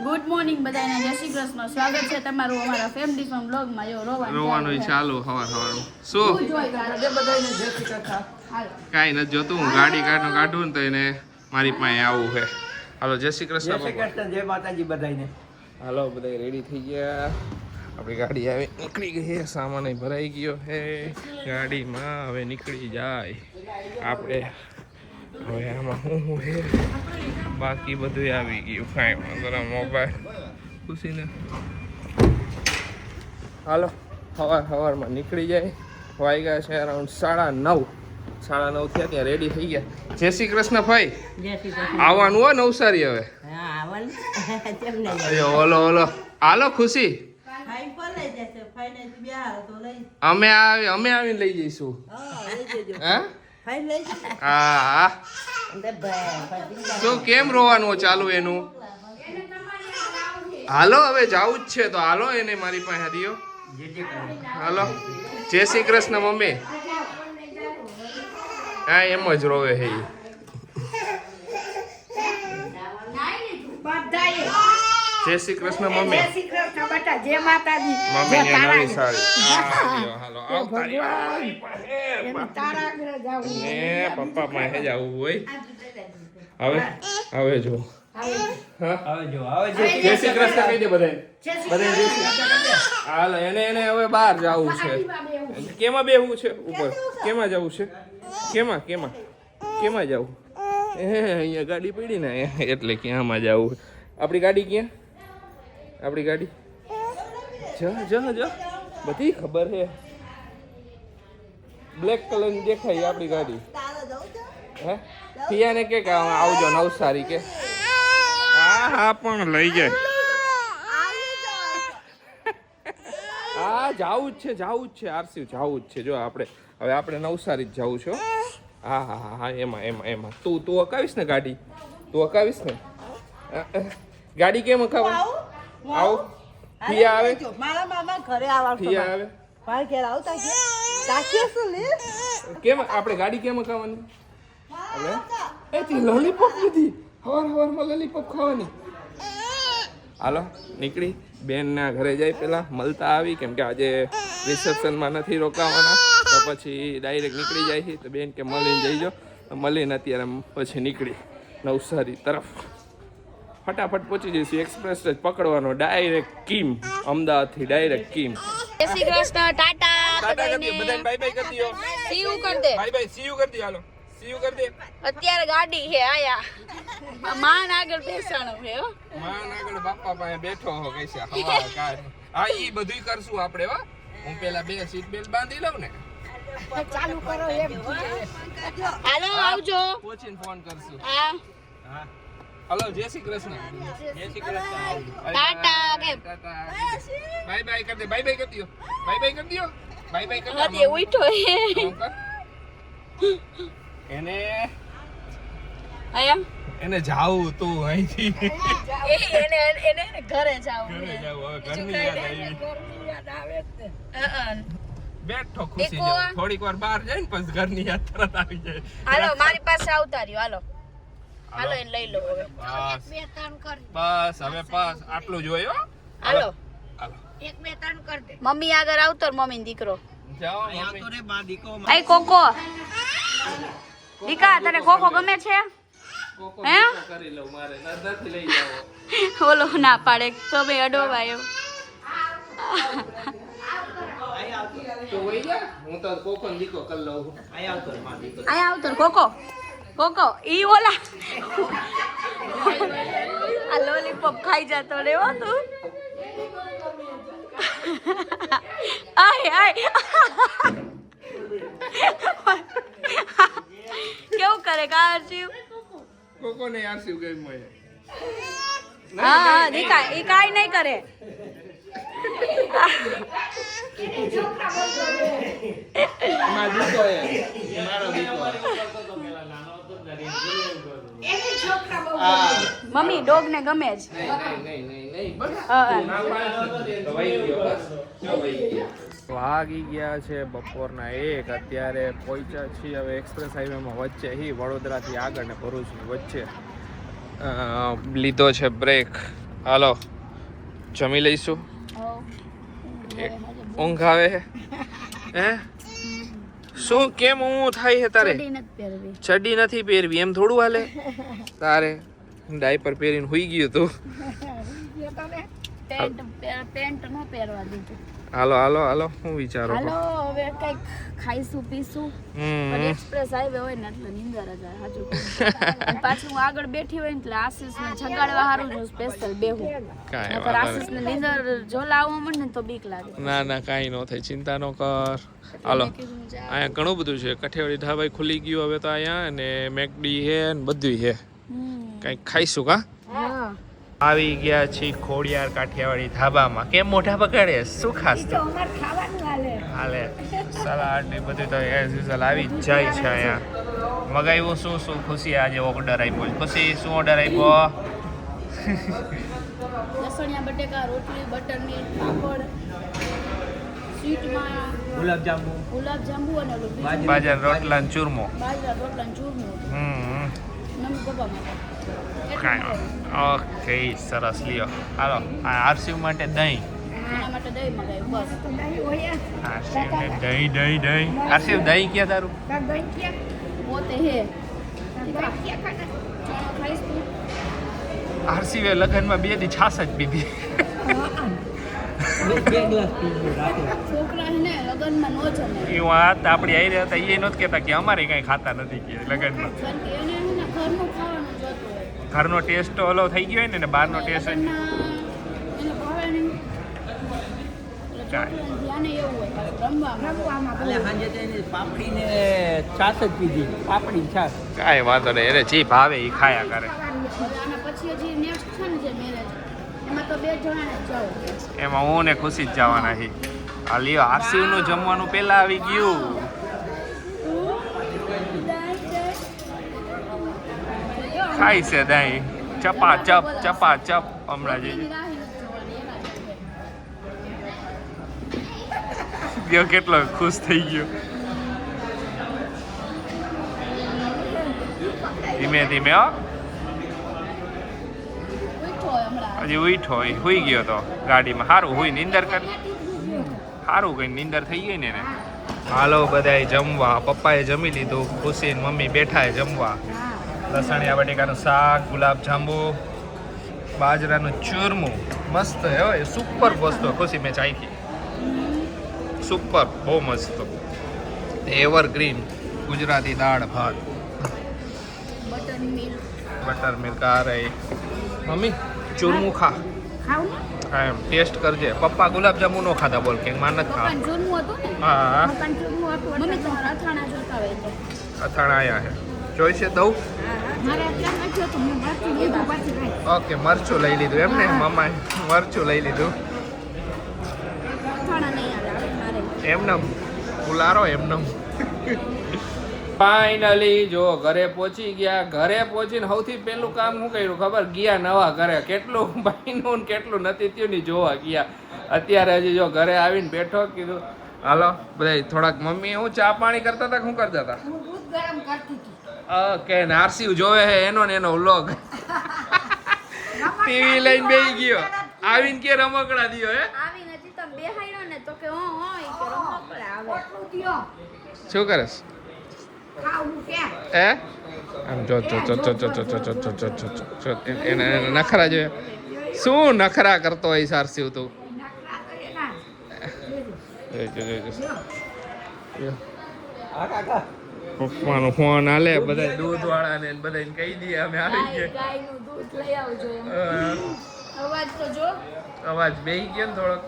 Good morning બધાને, જય શ્રી કૃષ્ણ. સ્વાગત છે તમારું અમારા ફેમિલી ફોર્મ બ્લોગમાં. જો રોવાનું ચાલુ હવારનું શું કાંઈ નથી જોતું. હું ગાડી કાઢું ને તો એને મારી પાસે આવું છે. હાલો જય શ્રી કૃષ્ણ. જય માતાજી બધાને. હાલો બધા રેડી થઈ ગયા. આપણી ગાડી આવી નીકળી ગઈ છે, સામાન ભરાઈ ગયો છે ગાડીમાં. હવે નીકળી જાય આપણે. હવે આમાં શું છે, બાકી બધું આવી ગયું. કાંઈ વાંધો મોબાઈલ ખુશીને. હાલો સવારમાં નીકળી જાય. વાગ્યા છે અરાઉન્ડ 9:30. 9:30 થયા ત્યાં રેડી થઈ ગયા. જય શ્રી કૃષ્ણ ભાઈ. આવવાનું હો નવસારી હવે. ઓલો હાલો ખુશી. અમે આવીને લઈ જઈશું. હા શું કેમ રોવાનું ચાલુ એનું? હાલો હવે જવું જ છે તો હાલો એને મારી પાસે હરિયો. હાલો જય શ્રી કૃષ્ણ મમ્મી. હા એમ જ રોવે છે. જય શ્રી કૃષ્ણ મમ્મી. મમ્મી નવી સાડી. હાલો પપ્પા પાસે જવું હોય. હવે જો જય શ્રી કૃષ્ણ કહી દે બધાને. હાલો એને હવે બહાર જવું છે. કેમાં બેહવું છે? ઉપર. કેમાં જવું છે? કેમાં જવું? અહીંયા ગાડી પડી ને એટલે ક્યાંમાં જવું? આપણી ગાડી ક્યાં? આપણી ગાડી જ બધી ખબર છે. બ્લેક કલરની દેખાય આપણી ગાડી. હે પિયાને કે આવજો નવસારી કે. હા પણ લઈ જાય. હા જવું જ છે આરસી જવું જ છે. જો આપણે નવસારી જ જવું છે. હા એમાં તું અકાવીશ ને ગાડી? તું અકાવીશ ને ગાડી? કેમ અકાવ? આવું પિયા આવે. મારા મામા ઘરે આવવાનું. પિયા આવે મારા ઘરે આવતા કે તાકે શું લે? કેમ આપણે ગાડી કેમ અકાવવાની? આપણે એથી લોલીપોપ લીધી. હવારમાં લોલીપોપ ખાવાની. હાલો નીકળી બેનના ઘરે જાય. પેલા મળતા આવી કેમ કે આજે રિસેપ્શનમાં નથી રોકાવાના, તો પછી ડાયરેક્ટ નીકળી જાય છે. તો બેન કે મળીને જઈજો. મળીને અત્યારે પછી નીકળી નવસારી તરફ. ફટાફટ પહોંચી જઈશું. એક્સપ્રેસ જ પકડવાનો ડાયરેક્ટ કીમ. અમદાવાદથી ડાયરેક્ટ કીમ. જય શ્રી કૃષ્ણ. ટાટા બધાને બાય બાય કરી દો. સી યુ કર દે. બાય સી યુ કરી દો. હાલો સી યુ કરી દે. અત્યારે ગાડી છે આયા. માન આગળ બેસાણો છે હો. માન આગળ બાપા પાસે બેઠો હો કૈસા હવા કાર. હા ઈ બધુંય કરશું આપણે. હો હું પેલા 2 સીટ બેલ્ટ બાંધી લઉં ને. ચાલુ કરો એમ. હાલો આવજો. પહોંચીને ફોન કરશું. હા હાલો જય શ્રી કૃષ્ણ. જય શ્રી કૃષ્ણ. ટાટા કે ટાટા. બાય બાય કરી દે. બાય બાય કરી દો. બાય બાય કરી દો. બાય બાય કરી દો. હતે ઉઠો હે. એને આયા એને જાવું તું અહીંથી. એને ઘરે જાવું. ઘરે જાવું. હવે ઘરની યાદ આવી. બેઠો ખુશી જો. થોડીક વાર બહાર જાય ને પછી ઘરની યાદ તરત આવી જાય. હાલો મારી પાસે આવતા રહ્યો. હાલો એને લઈ લો હવે. બસ હવે આટલું જોયો. હાલો હાલો 1 2 3 કર દે. મમ્મી આગળ આવતો મમ્મી દીકરો. જાઓ આવતો રે બા દીકો. આઈ કોકો દીકા તને કોકો ગમે છે? કોકો હે? કરી લઉં મારે નર્મદાથી લઈ જાઓ. ઓલો ના પાડે તો બે અડોવાયો. તો વઈ જા. હું તો કોકો ને દીકો કરી લઉં. આય આવતો રે બા દીકો. આયા આવતો કોકો ઈ ઓલા આ લોલીપોપ ખાઈ જતો રેવો તું. આય કેવું કરે કારજી? કોકો ને યાર શિવ ગઈ મોય. હા દીકા ઈ કાઈ નહીં કરે. મારો દીકો એ મારો દીકો. મમ્મી ડોગ ને ગમે જ. નહીં બસ. હા ના પાડે તો વઈ ગયો. બસ જો વઈ ગયા. વાગી ગયા છે બપોરના 1. અત્યારે પહોંચ્યા છીએ હવે એક્સપ્રેસ હાઈવેમાં વચ્ચે વડોદરાથી આગળ ને ભરૂચની વચ્ચે લીધો છે બ્રેક. હાલો જમી લઈશું. ઊંઘ આવે હે? શું કેમ હું થાય છે તારે? ચડ્ડી નથી પહેરવી એમ થોડું હાલે તારે. ડાયપર પહેરીને હુઈ ગયું તું. પેન્ટ નો પહેરવા દીધું. હાલો હાલો હાલો હું વિચારો હાલો હવે કઈક ખાઈશું પીશું. પણ એક્સપ્રેસ હાઈવે હોય ને એટલે નીંદર જ આવે હાજુ. પાછું હું આગળ બેઠી હોય ને એટલે આશીષને જગાડવા હારું જો સ્પેશિયલ બેહું. કાંઈ નકર આશીષને નીંદર ઝોલા આવવા માંડે ને તો બીક લાગે. ના ના કાંઈ ન થાય ચિંતા ન કર. હાલો અહીંયા ઘણું બધું છે. કઠિયાવાડી ઢાબાઈ ખુલી ગયું હવે તો અહીંયા અને મેકડી છે ને બધું છે. કંઈક ખાઈશું કા? આવી ગયા છીએ ખોડિયાર કાઠિયાવાડી ધાબામાં. કેમ મોઢા પકડે શું ખાસ તો હાલે સલાડ ને બધું તો એઝ યુઝલ આવી જ જાય છે અહીંયા. મગાવ્યું શું ખુશી આજે ઓર્ડર આપ્યો? ખુશી શું ઓર્ડર આપ્યો? લસણિયા બટેકા રોટલી બટર મિલ્ક પાપડ સ્વીટમાં ગુલાબજાંબુ અને બાજરા રોટલા ને ચૂરમો. મમ્મી પપ્પા માટે. કાંઈ ઓકે સરસ લ્યો. હાલો આ આરસીવ માટે દહીં. એના માટે દહીં મગાવ્યું બસ. આરસીવ ને દહીં. આરસીવ દહીં ક્યાં તારું? પોતે હે ખાઈશ તું? આરસીવે લગ્નમાં 2 દી છાસ જ પીધી. છોકરા ને લગ્નમાં નો જમે. એ વાત આપણી આવી રહ્યા હતા એ નહોતા કહેતા કે અમારે કાંઈ ખાતા નથી કે લગ્નમાં. કારણ કે એને ઘરનું ખાવાનું જોતું હોય. ઘરનો ટેસ્ટ તો ઓલો થઈ ગયો હોય ને બહારનો ટેસ્ટ એને ભાવે નહીં. કાંઈ ધ્યાને એવું હોય રમવામાં. સાંજે પાપડી ને છાસ જ પીધી. પાપડી છાસ. કાંઈ વાંધો નહીં એને જે ભાવે એ ખાયા કરે. અને પછી હજી નેક્સ્ટ છે ને જે મેરેજ એમાં તો 2 જણાને જ જાવ. એમાં હું ને ખુશી જ જવાના છે. આ લ્યો આરસીવનું જમવાનું પહેલાં આવી ગયું. ખાય છે દહીં ચપા ચપ હમણાં જઈ ગયો. કેટલો ખુશ થઈ ગયો. ધીમે ધીમે હો હજી ઉઠો હુઈ ગયો તો ગાડીમાં. સારું હુઈ નીંદર કરી સારું કઈ નીંદર થઈ ગઈ ને એને. હાલો બધાય જમવા. પપ્પાએ જમી લીધું. ખુશી ને મમ્મી બેઠા જમવા. લસણિયા બટેકાનું શાક ગુલાબજાંબુ બાજરાનું ચૂરમું મસ્ત હે. સુપર વસ્તુ ખુશી મેં ચાખી. સુપર બહુ મસ્ત એવરગ્રીન ગુજરાતી દાળ ભાત બટર મિલ્ક. આ રહી મમ્મી ચૂરમું ખા એમ ટેસ્ટ કરજે. પપ્પા ગુલાબજાંબુ નો ખાધા બોલ કે માર નથી ખા. હા અથાણા આયા હે જોઈ છે દઉં. ઓકે મરચું લઈ લીધું એમ ને મમ્માએ મરચું લઈ લીધું એમને ફુલારો એમને. ફાઇનલી જો ઘરે પહોંચી ગયા. ઘરે પહોંચીને સૌથી પહેલું કામ શું કર્યું ખબર? ગયા નવા ઘરે. કેટલું ભાઈનું કેટલું નથી થયું ને જોવા ગયા. અત્યારે હજી જો ઘરે આવીને બેઠો કીધું હાલો બધા થોડાક. મમ્મી હું ચા પાણી કરતા હતા શું કરતા હતા? ઓકે આરસીવ જોવે હે એનો ને એનો વ્લોગ. ટીવી લઈને બેસી ગયો. આવીને કે રમકડા દિયો હે. શું કરેસ હે? આમ જો એને નખરા જોઈએ. શું નખરા કરતો હોય સારસીવ તું? પપ્પાનો ફોન આલે બધા દૂધ વાળા ને બધાને કહી દઈએ અમે આવી ગયા. અવાજ બેહી ગયો ને થોડોક.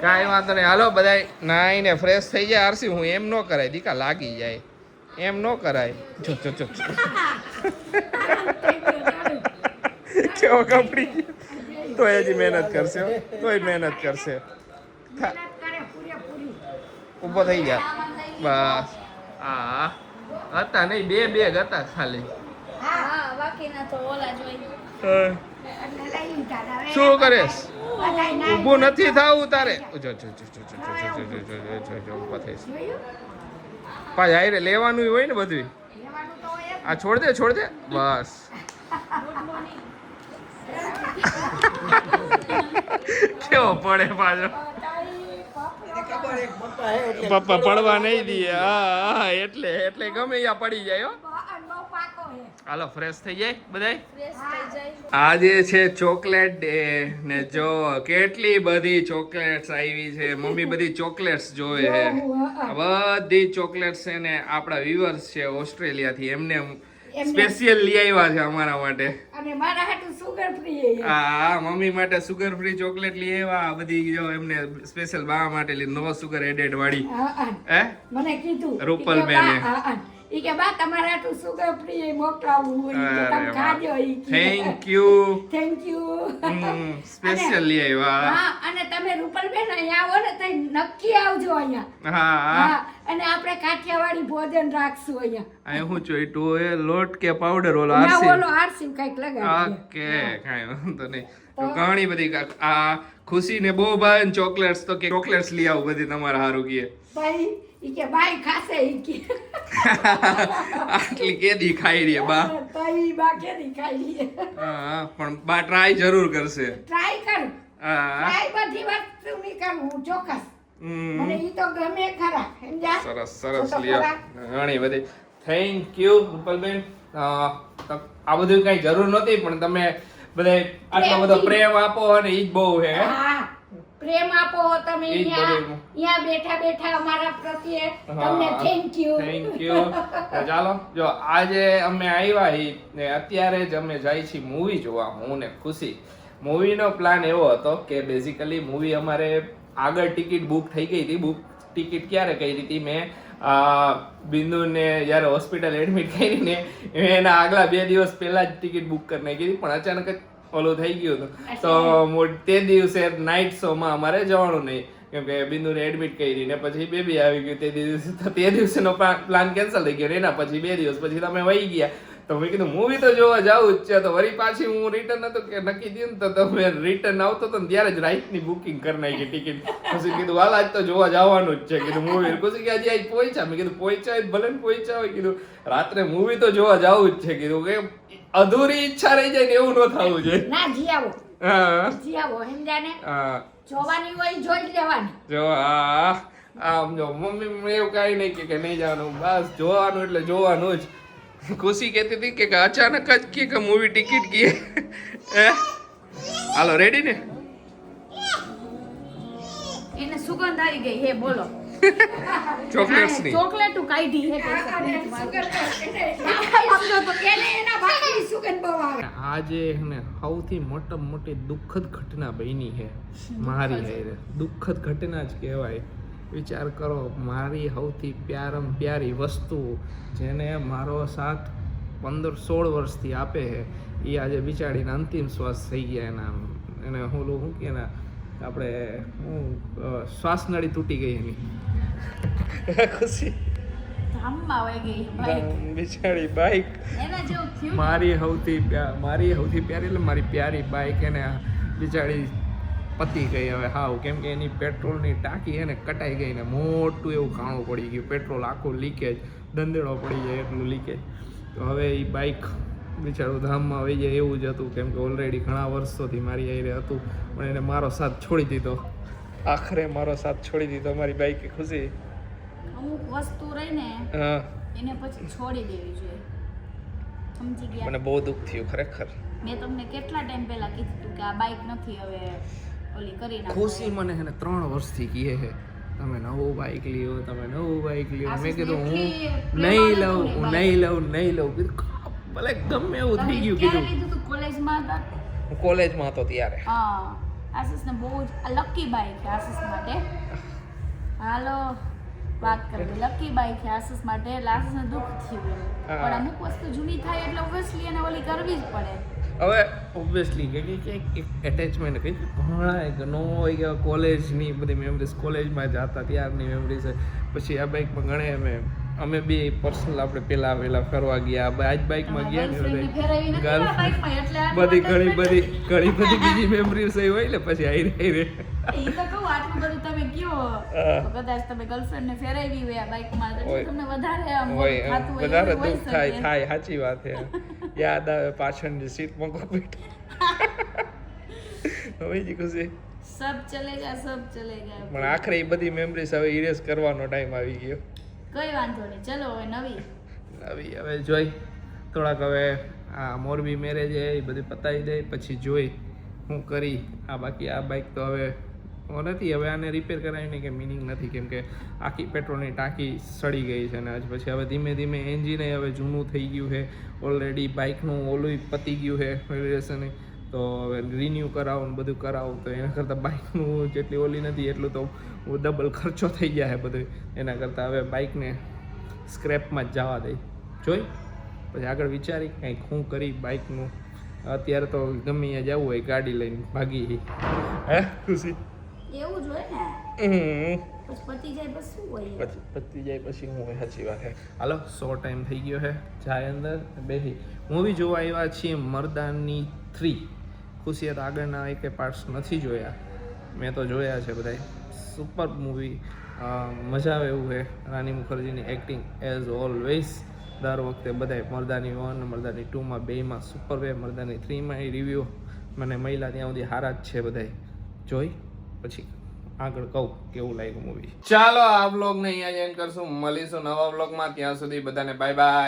કાંઈ વાંધો નહીં. હાલો બધા નાઈને ફ્રેશ થઈ જાય. આરસી હું એમ ન કરાય દીકા લાગી જાય એમ ન કરાય. કેવો કપડી તો હજી મહેનત કરશે. તોય મહેનત કરશે. ઊભો થઈ ગયા બસ. હા હતા નહીં બે હતા ખાલી. શું કરેશ? ઊભું નથી થવું તારે. પાછા આયરે લેવાનું હોય ને બધું. આ છોડ દે બસ. કેવો પડે પાછો પપ્પા પડવા નહીં દે હા એટલે ગમે ત્યાં પડી જાય હો હાલો ફ્રેશ થઈ જાય બધાય ફ્રેશ થઈ જાય. આજે છે ચોકલેટ ડે ને જો કેટલી બધી ચોકલેટ્સ આવી છે મમ્મી બધી ચોકલેટ્સ જોવે છે બધી ચોકલેટ્સ છે ને આપણા વ્યુઅર્સ છે ઓસ્ટ્રેલિયા થી એમને સ્પેશિયલ લઈ આવ્યા છે અમારા માટે અને મારા હાટુ સુગર ફ્રી હા મમ્મી માટે સુગર ફ્રી ચોકલેટ લઈ આવ્યા બધી જો એમને સ્પેશિયલ બા માટે નો સુગર એડેડ વાળી હે મને કીધું રૂપલ બેને ઈ કે બા તમારે હાટુ સુગર ફ્રી મોકલાવું હોય ઈ કે તમે ખાજો ઈ કે થેન્ક યુ સ્પેશિયલ લઈ આવ્યા હા અને તમે રૂપલબેન અહીંયા આવો ને તો નક્કી આવજો અહીંયા હા હા અને આપણે કાઠિયાવાડી ભોજન રાખશું અહીંયા આ હું ચોઈટું એ લોટ કે પાવડર ઓલો ના આરસી ઓલો આરસી કઈક લગાડી ઓકે કાંઈ વાંધો નહીં તો ઘણી બધી આ ખુશી ને બહુ ભાઈ ચોકલેટ્સ તો કે ચોકલેટ્સ લઈ આવું બધી તમારા હારું કીએ ભાઈ ઈ કે બાઈ ખાશે ઈ કે આટલી કેદી ખાઈ રહી બા તાઈ બા કેદી ખાઈ લે હા પણ બા ટ્રાય જરૂર કરશે ટ્રાય કર હા ટ્રાય બધી વસ્તુ ની કરું હું ચોક્કસ મને ઈ તો ગમે ખરા સમજ્યા સરસ લ્યો ઘણી બધી થેન્ક યુ રૂપલબેન આ બધું કઈ જરૂર નહોતી પણ તમે બધે આટલો બધો પ્રેમ આપો અને ઈ જ બહુ છે હા પ્રેમ આપો તમે ઈ જ બધું. અહીંયા બેઠા બેઠા અમારા પ્રત્યે તમને થેન્ક યુ ચાલો જો આજે અમે આવ્યા હી ને અત્યારે જ અમે જાય છીએ મૂવી જોવા હું ને ખુશી મૂવીનો પ્લાન એવો હતો કે બેઝિકલી મૂવી અમારે આગળ ટિકિટ બુક થઈ ગઈ હતી ટિકિટ ક્યારે કરી હતી મેં બિંદુને જ્યારે હોસ્પિટલ એડમિટ કરીને એના આગલા 2 દિવસ પહેલા જ ટિકિટ બુક કરી નાખી હતી પણ અચાનક જ ઓલું થઈ ગયું હતું તો તે દિવસે નાઇટ શોમાં અમારે જવાનું નહીં કેમ કે બિંદુને એડમિટ કરી ને પછી બેબી આવી ગયું તે દિવસેનો પ્લાન કેન્સલ થઈ ગયો એના પછી 2 દિવસ પછી તમે વહી ગયા તો મેં કીધું મૂવી તો જોવા જાવું જ છે તો વળી પાછી હું રિટર્ન હતો કે નક્કી થયું ને તો તમે રિટર્ન આવતો તો ત્યારે જ રાઈટની બુકિંગ કરી નાખી ટિકિટ પછી કીધું હાલ આજ તો જોવા જવાનું જ છે કીધું મૂવી પછી કે હજી આજ પહોંચ્યા મેં કીધું પહોંચ્યા ભલે ને પહોંચ્યા હોય કીધું રાત્રે મૂવી તો જોવા જવું જ છે કીધું કે અધૂરી ઈચ્છા રહી જાય ને એવું ન થવું જોઈએ ના જી આવો હા સમજાને હા જોવાની હોય જોઈ જ લેવાની જો આમ જો મમ્મી એવું કાંઈ નહીં કે નહીં જવાનું બસ જોવાનું એટલે જોવાનું જ ખુશી કહેતી હતી કે અચાનક જ કે મૂવી ટિકિટ કીએ હાલો રેડી ને એને સુગંધ આવી ગઈ હે બોલો ચોકલેટ્સ ની ચોકલેટું કાઢી હે આજે ને સૌથી મોટી દુઃખદ ઘટના બની છે મારી હારે દુઃખદ ઘટના જ કહેવાય વિચાર કરો મારી સૌથી પ્યારી વસ્તુ જેને મારો સાથ 15-16 વર્ષથી આપે છે એ આજે બિચારીને અંતિમ શ્વાસ થઈ ગયા એને શું કે ને આપણે શ્વાસ નળી તૂટી ગઈ એની ખુશી ધામમાં વહી ગઈ બાઈક બિચારી બાઈક એના જેવું થયું મારી સૌથી પ્યારી એટલે મારી પ્યારી બાઈક એને બિચારી પતી ગઈ હવે હાવ કેમ કે એની પેટ્રોલની ટાંકી એને કટાઈ ગઈ ને મોટું એવું કાણું પડી ગયું પેટ્રોલ આખું લીકેજ દંદેડો પડી જાય એટલું લીકેજ તો હવે એ બાઈક બિચારું ધામમાં વહી જાય એવું જ હતું કેમ કે ઓલરેડી ઘણા વર્ષોથી મારી હારે હતું પણ એને મારો સાથ છોડી દીધો આખરે મારો સાથ છોડી દીધો મારી બાઈકે ખુશી અમુક વસ્તુ રહી ને હા એને પછી છોડી દેવી જોઈએ સમજી ગયા મને બહુ દુઃખ થયું ખરેખર મેં તમને કેટલા ટાઈમ પહેલા કીધું હતું કે આ બાઈક નથી હવે ઓલી કરી નાખો ખુશી મને એને 3 વર્ષથી કહે છે તમે નવું બાઈક લ્યો મેં કીધું હું નહીં લઉં કીધું ભલે ગમે એવું થઈ ગયું કીધું લીધું તું કોલેજમાં હતા હું કોલેજમાં હતો ત્યારે હા આશીષને બહુ જ લકી બાઈક છે આશીષ માટે હાલો વાત કરવી લકી બાઈક છે આશીષ માટે એટલે આશીષને દુઃખ થયું પણ અમુક વસ્તુ જૂની થાય એટલે ઓબ્વિયસલી એને ઓલી કરવી જ પડે હવે ઓબ્વિયસલી કે એટેચમેન્ટ કઈ ઘણા નો હોય કે કોલેજની બધી મેમરીઝ કોલેજમાં જતા ત્યારની મેમરીઝ પછી આ બાઇકમાં ઘણે અમે બી પર્સનલ આપણે પહેલા ફરવા ગયા આજ બાઇકમાં ગયા ને બધી ઘણી બધી બીજી મેમરીઝ હોય ને પછી આવી રહી ઈ તો કહું આટલું બધું તમે કયો તો કદાચ તમે ગર્લફ્રેન્ડ ને ફેરવી હોય આ બાઇકમાં તો તમને વધારે આમ થાતું હોય વધારે દુઃખ થાય સાચી વાત છે યાદ આવે પાછળની સીટમાં કોઈ બેઠા હવે જી ખુશી સબ ચલેગા સબ ચલેગા. પણ આખરે એ બધી મેમરીઝ હવે ઇરેઝ કરવાનો ટાઈમ આવી ગયો. કઈ વાંધો નહીં, ચલો હવે નવી. નવી હવે જોઈ થોડાક હવે આ મોરબી મેરેજ એ બધી પતાવી દે પછી જોઈ હું કરી આ બાકી આ બાઇક તો હવે નથી, હવે આને રિપેર કરાવીને કે મિનિંગ નથી, કેમ કે આખી પેટ્રોલની ટાંકી સડી ગઈ છે ને પછી હવે ધીમે ધીમે એન્જિન હવે જૂનું થઈ ગયું છે ઓલરેડી, બાઇકનું ઓલું પતી ગયું છે વેરિએશન, તો હવે રિન્યૂ કરાવો ને બધું કરાવું તો એના કરતાં બાઇકનું જેટલી ઓલી નથી એટલું તો ડબલ ખર્ચો થઈ જાય બધું, એના કરતાં હવે બાઇકને સ્ક્રેપમાં જ જવા દઈ જોઈ પછી આગળ વિચારી કંઈક હું કરી બાઇકનું. અત્યારે તો ગમે ત્યાં જવું હોય ગાડી લઈને ભાગી હે ખુશી એવું જ હોય ને, પછી પતી જાય પછી શું હોય? પછી પતી જાય પછી હું હોય, સાચી વાત છે. હાલો 100 ટાઈમ થઈ ગયો છે, જાય અંદર બેસી મૂવી જોવા આવ્યા છીએ મર્દાની 3. ખુશીએ તો આગળના એકે પાર્ટ્સ નથી જોયા, મેં તો જોયા છે બધાય. સુપર મૂવી, મજા આવે એવું છે. રાની મુખર્જીની એક્ટિંગ એઝ ઓલવેઝ દર વખતે બધાય મર્દાની 1 મર્દાની 2માં બેયમાં સુપર વે, મર્દાની 3માં એ રિવ્યૂ મને મળ્યા ત્યાં સુધી સારા જ છે બધાય. જોઈ પછી આગળ કહું કેવું લાગ્યું મૂવી. ચાલો આ વ્લોગને અહીંયા એન્ડ કરશું, મળીશું નવા વ્લોગમાં, ત્યાં સુધી બધાને બાય બાય.